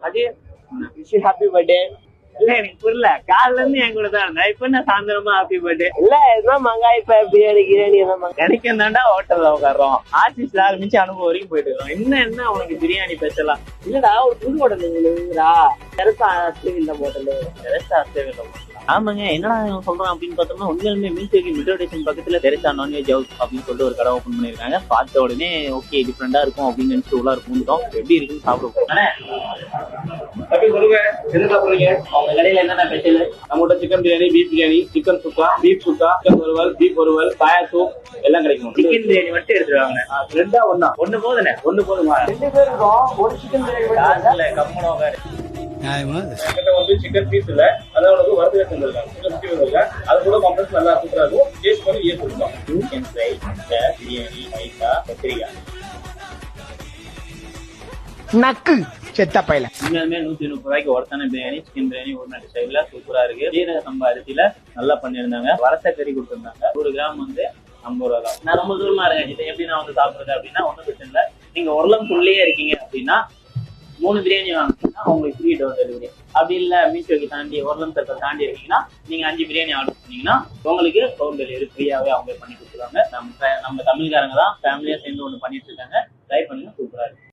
அது wish happy birthday. இல்ல எனக்கு புரியல, காலைல இருந்து என் கூட தான் இருந்தேன், இப்ப என்ன சாயந்தரமா ஹாப்பி பர்த்டே? இல்ல இதுதான் மங்காய் இப்ப பிரியாணி கிரியாணி எல்லாம் கிடைக்கும் தாண்டா ஹோட்டல்ல உட்காரோம், ஆர்டிஸ்ட்ல ஆரம்பிச்சு அனுபவம் வரைக்கும் போயிட்டு இருக்கோம். என்ன உனக்கு பிரியாணி ஸ்பெஷலா? இல்லடா ஒரு புது ஹோட்டல் இருக்குடா, Teresa Australia hotel. Teresa Australia. ஆமாங்க, என்னடா இவன் சொல்றான் அப்படின்னு பார்த்தோம்னா, உண்மையிலுமே மீன்சேரி மெட்ரோ ஸ்டேஷன் பக்கத்துல தெரசா நான்வெஜ் ஹவுஸ் அப்படின்னு சொல்லிட்டு ஒரு கடை ஓப்பன் பண்ணிருக்காங்க. பார்த்த உடனே ஓகே டிஃப்ரெண்டா இருக்கும் அப்படின்னு நினைச்சு உள்ள இருந்துட்டோம். எப்படி இருக்குன்னு சாப்பிடுவோம். சொல்லுங்க, என்ன சாப்பிடுறீங்க? அவங்க கடையில என்னென்ன ஸ்பெஷல்? நம்மகிட்ட chicken biryani, beef biryani, chicken சுக்கா, பீஃப் சுக்கா, சிக்கன் வறுவல், பீஃப் வறுவல், பாயா சூப் எல்லாம் கிடைக்கும். சிக்கன் பிரியாணி மட்டும் எடுத்துருவாங்க. ரெண்டா ஒண்ணா? ஒண்ணு போதுனே. ஒண்ணு போதுமா? 2 பேர் இருக்கோம், ஒரு சிக்கன் பிரியாணி. கம்மனோ என்கிட்ட வந்து சிக்கன் பீஸ் இல்ல, அதான் உனக்கு வறுத்து வச்சிருக்காங்க. சிக்கன் பீஸ் இல்ல, அது கூட காம்ப்ளெக்ஸ் நல்லா சூப்பரா இருக்கும். டேஸ்ட் பண்ணி ஏன் கொடுக்கலாம். சிக்கன் ஃப்ரை, பிரியாணி, ரைத்தா, கத்திரிக்காய். நக்கு செத்த பையல. உண்மையாலுமே 130 ரூபாய்க்கு ஒருத்தான பிரியாணி. சிக்கன் பிரியாணி ஒரு நாட்டு ஸ்டைல சூப்பரா இருக்கு. சீரக சம்பா அரிசியில நல்லா பண்ணிருந்தாங்க. வரத்த கறி கொடுத்துருந்தாங்க. 1 கிராம் வந்து 50 ரூபா தான். நான் ரொம்ப தூரமா இருக்கேன், இதை எப்படி நான் வந்து சாப்பிடுறது அப்படின்னா ஒன்றும் பிரச்சனை இல்லை. நீங்க உருளம்புள்ளியே இருக்கீங்க அப்படின்னா 3 பிரியாணி வாங்கினீங்கன்னா உங்களுக்கு ஃப்ரீ டோர் டெலிவரி. அப்படி இல்லை மீஷோக்கு தாண்டி உருளம் சர்க்கிள் தாண்டி இருக்கீங்கன்னா நீங்க 5 பிரியாணி ஆர்டர் பண்ணீங்கன்னா உங்களுக்கு ஹோம் டெலிவரி ஃப்ரீயாவே அவங்க பண்ணி கொடுத்துருவாங்க. நம்ம தமிழ்காரங்க தான் ஃபேமிலியா சேர்ந்து ஒன்று பண்ணிட்டு இருக்காங்க. ட்ரை பண்ணுங்க, சூப்பரா இருக்கு.